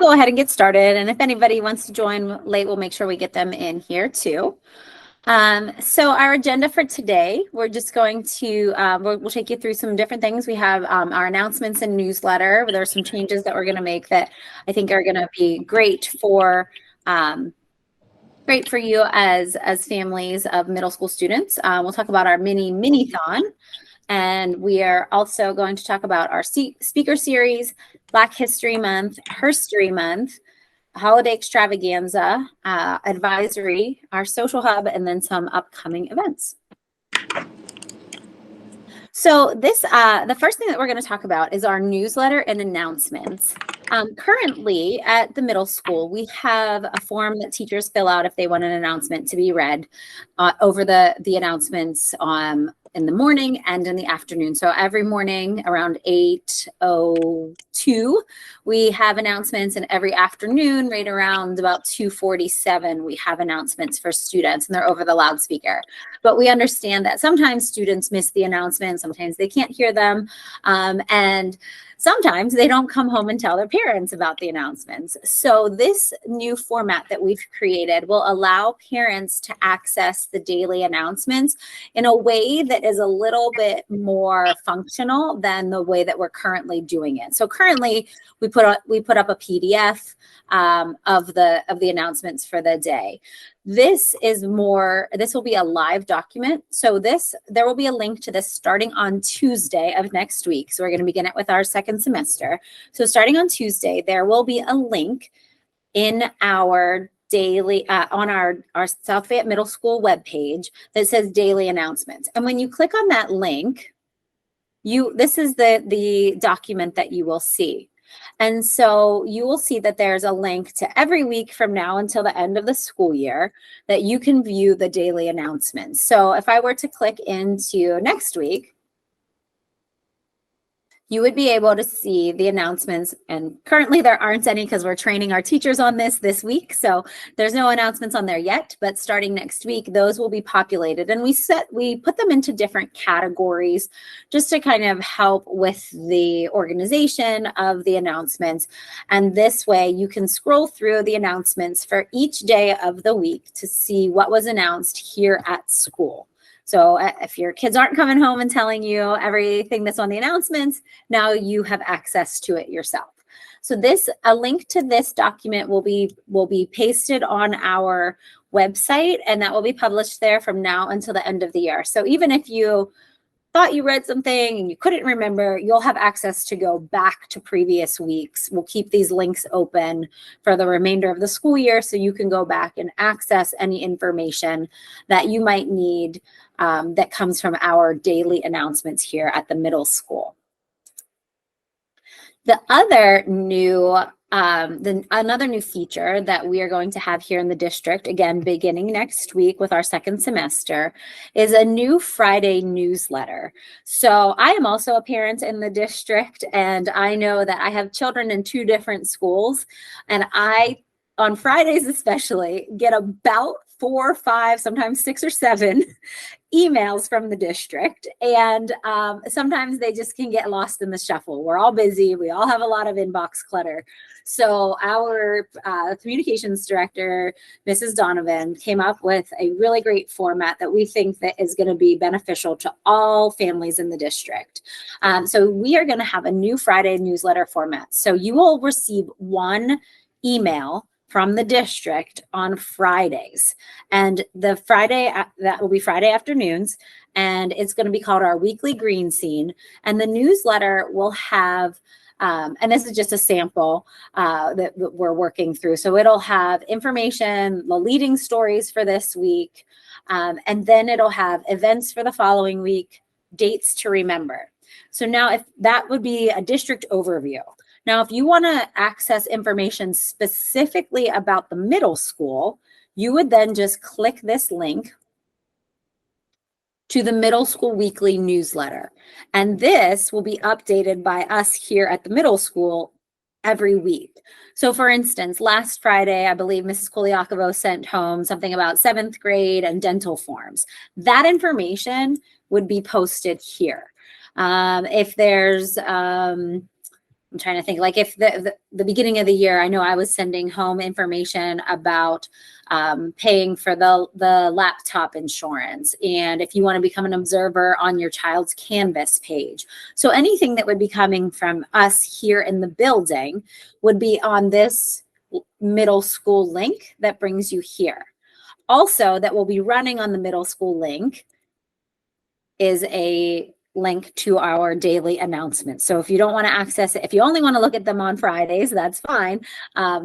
go ahead and get started. And if anybody wants to join late, we'll make sure we get them in here too. So our agenda for today, we're just going to, we'll take you through some different things. We have our announcements and newsletter. There are some changes that we're going to make that I think are going to be great for you as families of middle school students. We'll talk about our mini-thon. And we are also going to talk about our speaker series, Black History Month, Herstory Month, holiday extravaganza, advisory, our social hub, and then some upcoming events. So this, the first thing that we're going to talk about is our newsletter and announcements. Currently at the middle school, we have a form that teachers fill out if they want an announcement to be read over the announcements in the morning and in the afternoon. So every morning around 8:02, we have announcements, and every afternoon right around about 2:47, we have announcements for students, and they're over the loudspeaker. But we understand that sometimes students miss the announcements, sometimes they can't hear them, and sometimes they don't come home and tell their parents about the announcements. So this new format that we've created will allow parents to access the daily announcements in a way that is a little bit more functional than the way that we're currently doing it. So currently we put up a PDF of the announcements for the day. This will be a live document. So there will be a link to this starting on Tuesday of next week. So we're going to begin it with our second semester. So starting on Tuesday, there will be a link in our daily, on our South Fayette Middle School webpage that says daily announcements. And when you click on that link, this is the document that you will see. And so you will see that there's a link to every week from now until the end of the school year that you can view the daily announcements. So if I were to click into next week, you would be able to see the announcements. And currently there aren't any because we're training our teachers on this week. So there's no announcements on there yet, but starting next week, those will be populated. And we put them into different categories just to kind of help with the organization of the announcements. And this way you can scroll through the announcements for each day of the week to see what was announced here at school. So if your kids aren't coming home and telling you everything that's on the announcements, now you have access to it yourself. So a link to this document will be pasted on our website, and that will be published there from now until the end of the year. So even if you thought you read something and you couldn't remember, you'll have access to go back to previous weeks. We'll keep these links open for the remainder of the school year so you can go back and access any information that you might need that comes from our daily announcements here at the middle school. The other new another new feature that we are going to have here in the district, again, beginning next week with our second semester, is a new Friday newsletter. So I am also a parent in the district, and I know that I have children in 2 different schools, and on Fridays especially, get about 4 or 5, sometimes 6 or 7 emails from the district. And sometimes they just can get lost in the shuffle. We're all busy. We all have a lot of inbox clutter. So our communications director, Mrs. Donovan, came up with a really great format that we think that is going to be beneficial to all families in the district. So we are going to have a new Friday newsletter format. So you will receive one email from the district on Fridays, and that will be Friday afternoons, and it's going to be called our weekly green scene. And the newsletter will have and this is just a sample that we're working through. So it'll have information, the leading stories for this week, and then it'll have events for the following week, dates to remember. So now if that would be a district overview. Now, if you want to access information specifically about the middle school, you would then just click this link to the middle school weekly newsletter. And this will be updated by us here at the middle school every week. So for instance, last Friday, I believe Mrs. Koliakovo sent home something about 7th grade and dental forms. That information would be posted here. If there's I'm trying to think, like if the beginning of the year, I know I was sending home information about paying for the laptop insurance, and if you want to become an observer on your child's Canvas page. So anything that would be coming from us here in the building would be on this middle school link that brings you here. Also, that will be running on the middle school link is a link to our daily announcements. So if you don't want to access it, if you only want to look at them on Fridays, that's fine.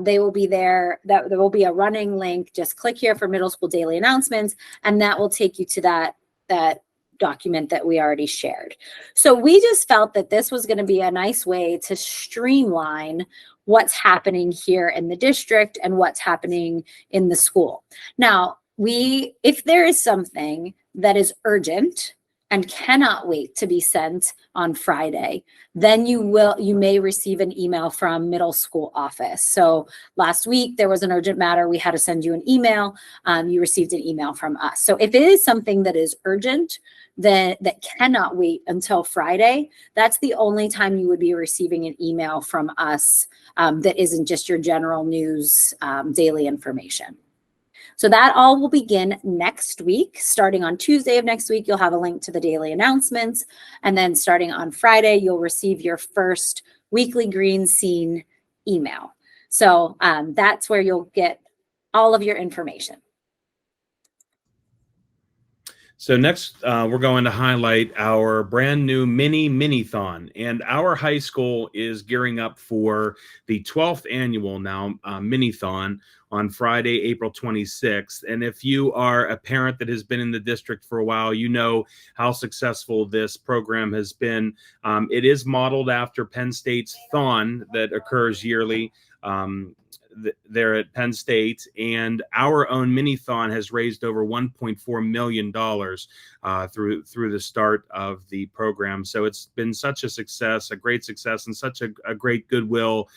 They will be there. There will be a running link. Just click here for middle school daily announcements, and that will take you to that document that we already shared. So we just felt that this was going to be a nice way to streamline what's happening here in the district and what's happening in the school. Now, if there is something that is urgent and cannot wait to be sent on Friday, then you may receive an email from middle school office. So last week there was an urgent matter. We had to send you an email. You received an email from us. So if it is something that is urgent, that cannot wait until Friday, that's the only time you would be receiving an email from us that isn't just your general news daily information. So that all will begin next week. Starting on Tuesday of next week, you'll have a link to the daily announcements. And then starting on Friday, you'll receive your first weekly Green Scene email. So that's where you'll get all of your information. So next, we're going to highlight our brand new mini-thon, and our high school is gearing up for the 12th annual mini-thon on Friday, April 26th. And if you are a parent that has been in the district for a while, you know how successful this program has been. It is modeled after Penn State's thon that occurs yearly there at Penn State, and our own mini-thon has raised over $1.4 million through the start of the program. So it's been such a success, a great success, and such a great goodwill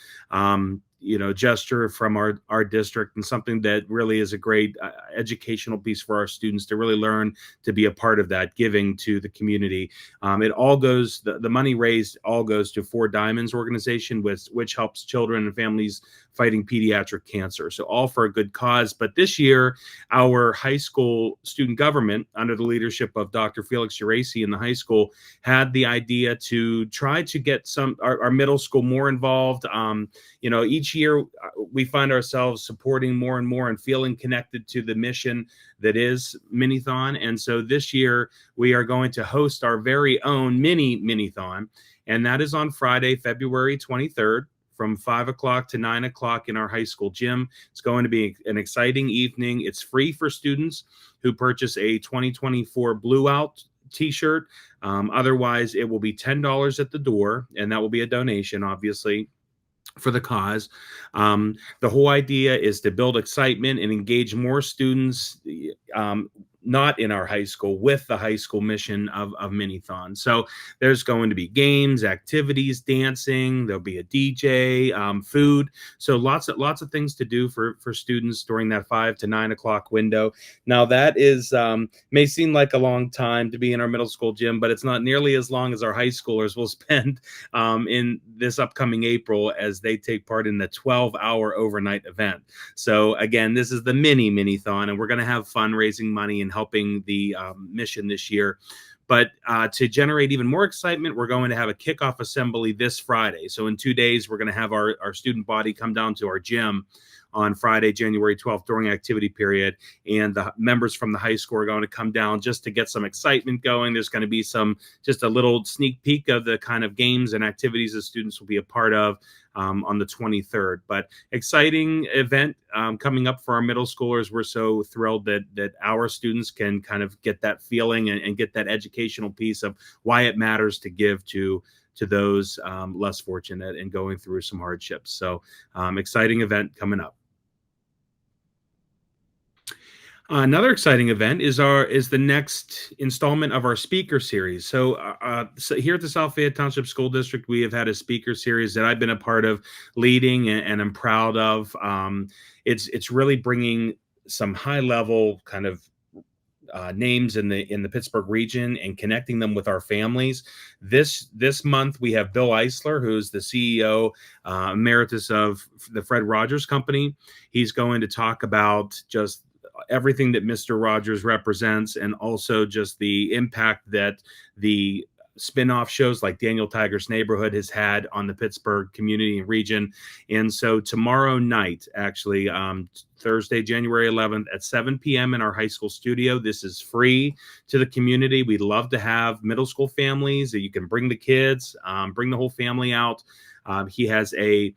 gesture from our district, and something that really is a great educational piece for our students to really learn to be a part of that giving to the community. It all goes, the money raised all goes to Four Diamonds organization, which helps children and families fighting pediatric cancer. So all for a good cause. But this year, our high school student government, under the leadership of Dr. Felix Geraci in the high school, had the idea to try to get our middle school more involved. Each year we find ourselves supporting more and more and feeling connected to the mission that is Minithon. And so this year we are going to host our very own Minithon, and that is on Friday, February 23rd. From 5 o'clock to 9 o'clock in our high school gym. It's going to be an exciting evening. It's free for students who purchase a 2024 Blue Out t-shirt. Otherwise, it will be $10 at the door, and that will be a donation, obviously, for the cause. The whole idea is to build excitement and engage more students not in our high school with the high school mission of Minithon. So there's going to be games, activities, dancing. There'll be a DJ, food. So lots of things to do for students during that 5 to 9 o'clock window. Now that is may seem like a long time to be in our middle school gym, but it's not nearly as long as our high schoolers will spend in this upcoming April as they take part in the 12-hour overnight event. So again, this is the Minithon, and we're going to have fun raising money and helping the mission this year. But to generate even more excitement, we're going to have a kickoff assembly this Friday. So in 2 days, we're going to have our student body come down to our gym on Friday, January 12th, during activity period. And the members from the high school are going to come down just to get some excitement going. There's going to be just a little sneak peek of the kind of games and activities the students will be a part of on the 23rd. But exciting event coming up for our middle schoolers. We're so thrilled that our students can kind of get that feeling and get that educational piece of why it matters to give to those less fortunate and going through some hardships. So exciting event coming up. Another exciting event is the next installment of our speaker series. So here at the South Fayette Township School District, we have had a speaker series that I've been a part of leading, and I'm proud of. It's really bringing some high level kind of names in the Pittsburgh region and connecting them with our families. This month we have Bill Eisler, who's the CEO emeritus of the Fred Rogers Company. He's going to talk about just everything that Mr. Rogers represents, and also just the impact that the spin-off shows like Daniel Tiger's Neighborhood has had on the Pittsburgh community and region. And so tomorrow night, actually, Thursday, January 11th at 7 p.m. in our high school studio. This is free to the community. We'd love to have middle school families that you can bring the kids, bring the whole family out. He has a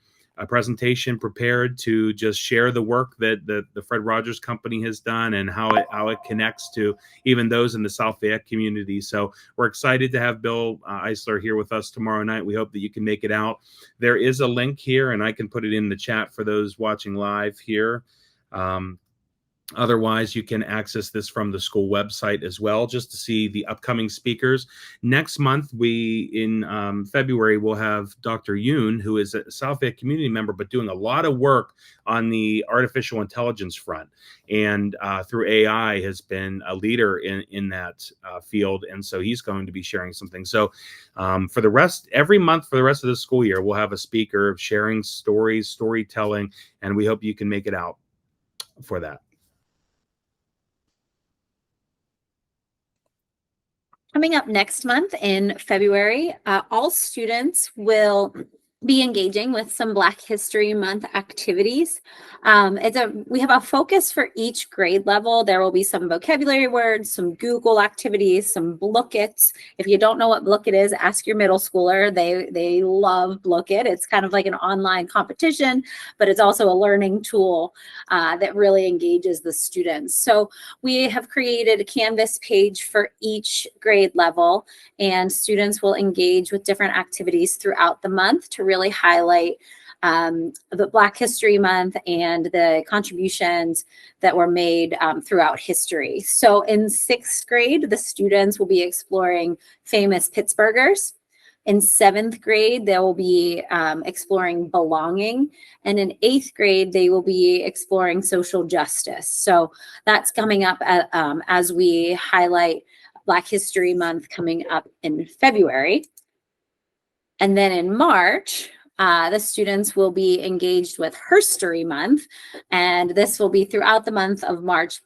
presentation prepared to just share the work that the Fred Rogers Company has done and how it connects to even those in the South Fayette community. So we're excited to have Bill Eisler here with us tomorrow night. We hope that you can make it out. There is a link here, and I can put it in the chat for those watching live here. Otherwise, you can access this from the school website as well, just to see the upcoming speakers. Next month, in February, we'll have Dr. Yoon, who is a South Fayette community member, but doing a lot of work on the artificial intelligence front. And through AI has been a leader in that field. And so he's going to be sharing something. So every month for the rest of the school year, we'll have a speaker sharing stories, storytelling, and we hope you can make it out for that. Coming up next month in February, all students will be engaging with some Black History Month activities. We have a focus for each grade level. There will be some vocabulary words, some Google activities, some Blookits. If you don't know what Blookit is, ask your middle schooler. They love Blookit. It's kind of like an online competition, but it's also a learning tool that really engages the students. So we have created a Canvas page for each grade level, and students will engage with different activities throughout the month to really highlight the Black History Month and the contributions that were made throughout history. So in 6th grade, the students will be exploring famous Pittsburghers. In 7th grade, they will be exploring belonging. And in 8th grade, they will be exploring social justice. So that's coming up as we highlight Black History Month coming up in February. And then in March, the students will be engaged with Herstory Month, and this will be throughout the month of March.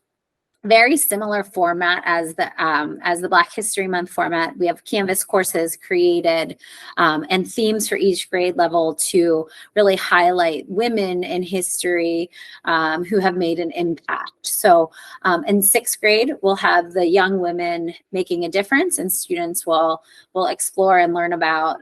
Very similar format as the Black History Month format. We have Canvas courses created and themes for each grade level to really highlight women in history who have made an impact. So in 6th grade, we'll have the young women making a difference, and students will explore and learn about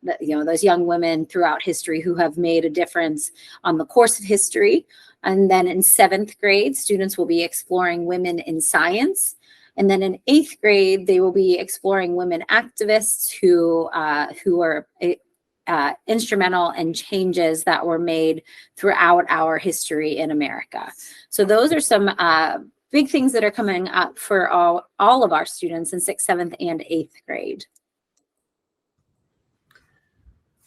those young women throughout history who have made a difference on the course of history. And then in 7th grade, students will be exploring women in science. And then in 8th grade, they will be exploring women activists who are instrumental in changes that were made throughout our history in America. So those are some big things that are coming up for all of our students in 6th, 7th, and 8th grade.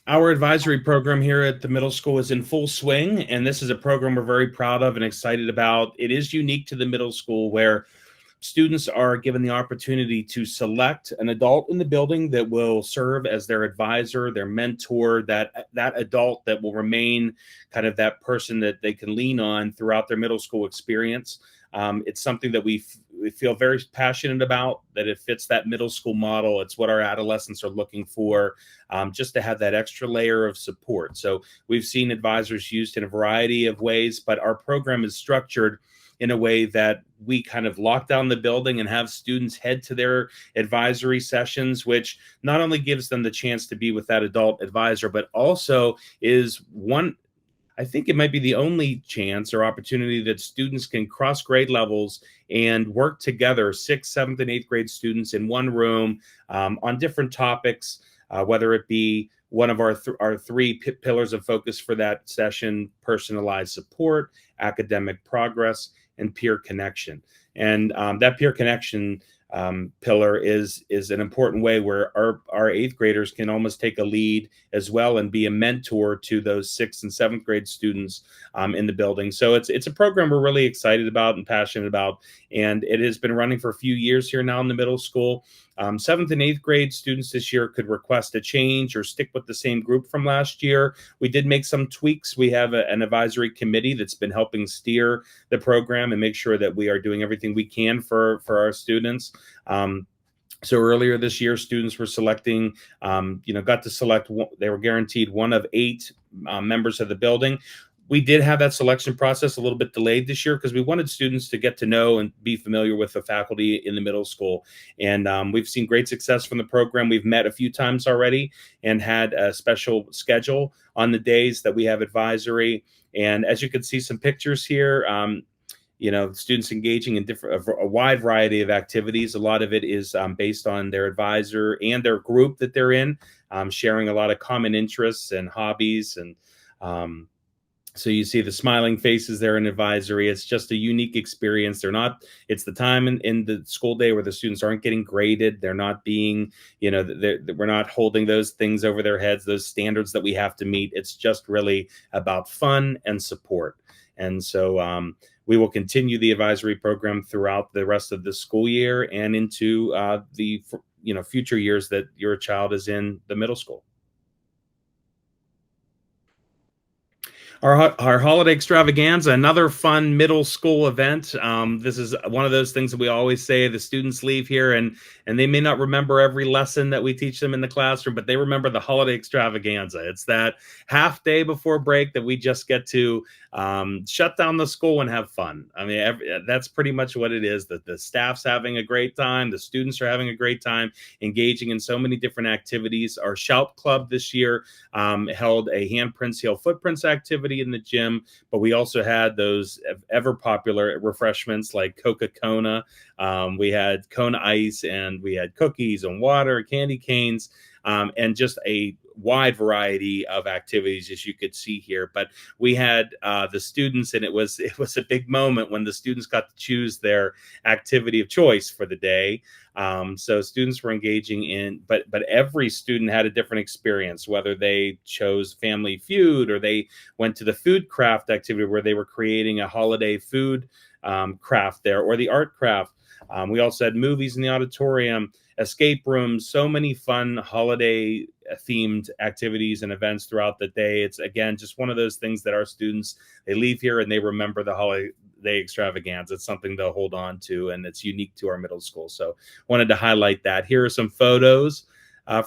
Our advisory program here at the middle school is in full swing, and this is a program we're very proud of and excited about. It is unique to the middle school, where students are given the opportunity to select an adult in the building that will serve as their advisor, their mentor, that adult that will remain kind of that person that they can lean on throughout their middle school experience. It's something that we feel very passionate about, that it fits that middle school model. It's what our adolescents are looking for, just to have that extra layer of support. So we've seen advisors used in a variety of ways, but our program is structured in a way that we kind of lock down the building and have students head to their advisory sessions, which not only gives them the chance to be with that adult advisor, but also is I think it might be the only chance or opportunity that students can cross grade levels and work together, 6th, 7th, and 8th grade students in one room on different topics, whether it be one of our three pillars of focus for that session: personalized support, academic progress, and peer connection. And that peer connection pillar is an important way where our eighth graders can almost take a lead as well and be a mentor to those sixth and seventh grade students in the building. So it's a program we're really excited about and passionate about, and it has been running for a few years here now in the middle school. Seventh and eighth grade students this year could request a change or stick with the same group from last year. We did make some tweaks. We have an advisory committee that's been helping steer the program and make sure that we are doing everything we can for our students. So earlier this year, students were selecting, got to select, they were guaranteed one of 8 members of the building. We did have that selection process a little bit delayed this year because we wanted students to get to know and be familiar with the faculty in the middle school. And we've seen great success from the program. We've met a few times already and had a special schedule on the days that we have advisory. And as you can see some pictures here, students engaging in a wide variety of activities. A lot of it is based on their advisor and their group that they're in, sharing a lot of common interests and hobbies. And so you see the smiling faces there in advisory. It's just a unique experience. It's the time in the school day where the students aren't getting graded. They're not being, we're not holding those things over their heads, those standards that we have to meet. It's just really about fun and support. And so we will continue the advisory program throughout the rest of the school year and into the future years that your child is in the middle school. Our holiday extravaganza, another fun middle school event. This is one of those things that we always say the students leave here and they may not remember every lesson that we teach them in the classroom, but they remember the holiday extravaganza. It's that half day before break that we just get to shut down the school and have fun. I mean, that's pretty much what it is. That the staff's having a great time, the students are having a great time, engaging in so many different activities. Our Shout Club this year held a handprints, heel footprints activity in the gym, but we also had those ever popular refreshments like Coca-Cola. We had Kona Ice, and we had cookies and water, candy canes, and just a wide variety of activities, as you could see here. But we had the students, and it was a big moment when the students got to choose their activity of choice for the day. So students were engaging in, but every student had a different experience, whether they chose Family Feud or they went to the food craft activity where they were creating a holiday food craft there, or the art craft. We also had movies in the auditorium, escape rooms, so many fun holiday themed activities and events throughout the day. It's, again, just one of those things that our students, they leave here and they remember the holiday extravaganza. It's something they'll hold on to, and it's unique to our middle school. So wanted to highlight that. Here are some photos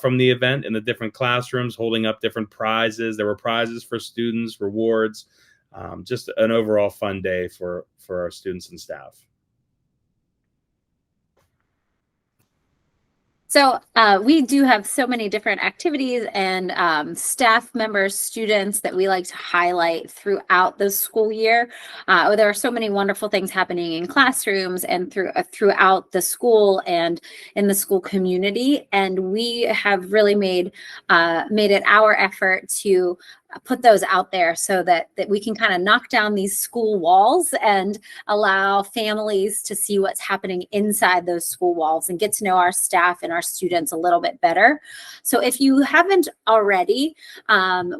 from the event in the different classrooms holding up different prizes. There were prizes for students, rewards, just an overall fun day for our students and staff. So we do have so many different activities and staff members, students that we like to highlight throughout the school year. There are so many wonderful things happening in classrooms and throughout the school and in the school community. And we have really made it our effort to put those out there so that we can kind of knock down these school walls and allow families to see what's happening inside those school walls and get to know our staff and our students a little bit better. So if you haven't already,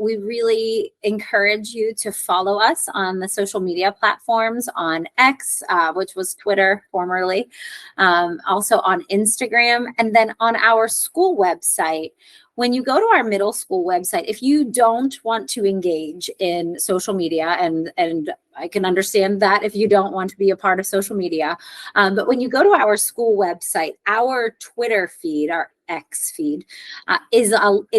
we really encourage you to follow us on the social media platforms, on X, which was Twitter formerly, also on Instagram, and then on our school website. When you go to our middle school website, if you don't want to engage in social media, and I can understand that if you don't want to be a part of social media, but when you go to our school website, our Twitter feed, our X feed, is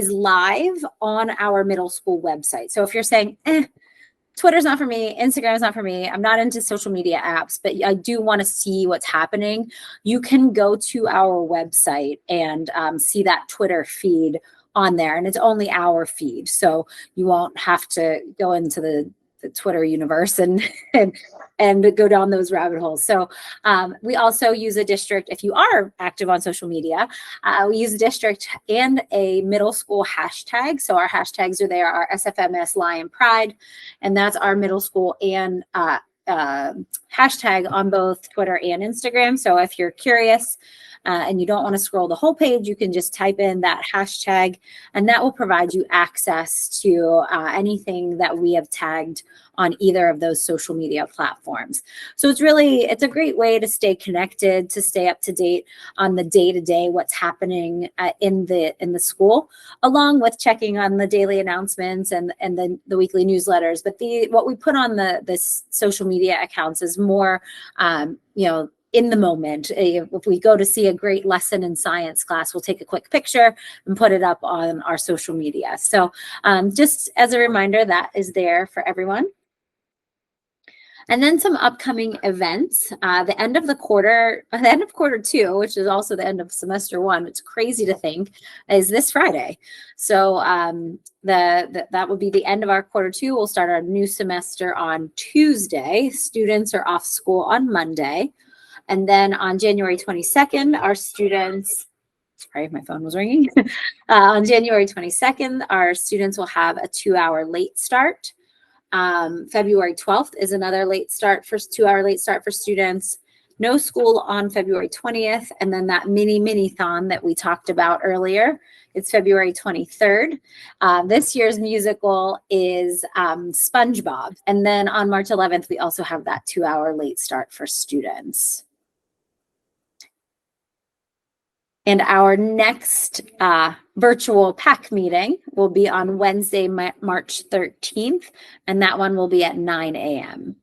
live on our middle school website. So if you're saying, Twitter's not for me, Instagram's not for me, I'm not into social media apps, but I do want to see what's happening, you can go to our website and see that Twitter feed on there. And it's only our feed, so you won't have to go into the Twitter universe and go down those rabbit holes. So we also use a district. If you are active on social media, we use a district and a middle school hashtag. So our hashtags are there, our SFMS Lion Pride, and that's our middle school and hashtag on both Twitter and Instagram. So if you're curious and you don't want to scroll the whole page, you can just type in that hashtag, and that will provide you access to anything that we have tagged on either of those social media platforms. So it's a great way to stay connected, to stay up to date on the day-to-day what's happening in the school, along with checking on the daily announcements and the weekly newsletters. But what we put on the social media accounts is more in the moment. If we go to see a great lesson in science class, we'll take a quick picture and put it up on our social media. So just as a reminder, that is there for everyone. And then some upcoming events. The end of quarter two, which is also the end of semester one, it's crazy to think, is this Friday. So that will be the end of our quarter two. We'll start our new semester on Tuesday. Students are off school on Monday. And then on January 22nd, our students, sorry, my phone was ringing. On January 22nd, our students will have a 2-hour late start. February 12th is another 2-hour late start for students. No school on February 20th. And then that mini-thon that we talked about earlier, it's February 23rd. This year's musical is SpongeBob. And then on March 11th, we also have that 2-hour late start for students. And our next virtual PAC meeting will be on Wednesday, March 13th, and that one will be at 9 a.m.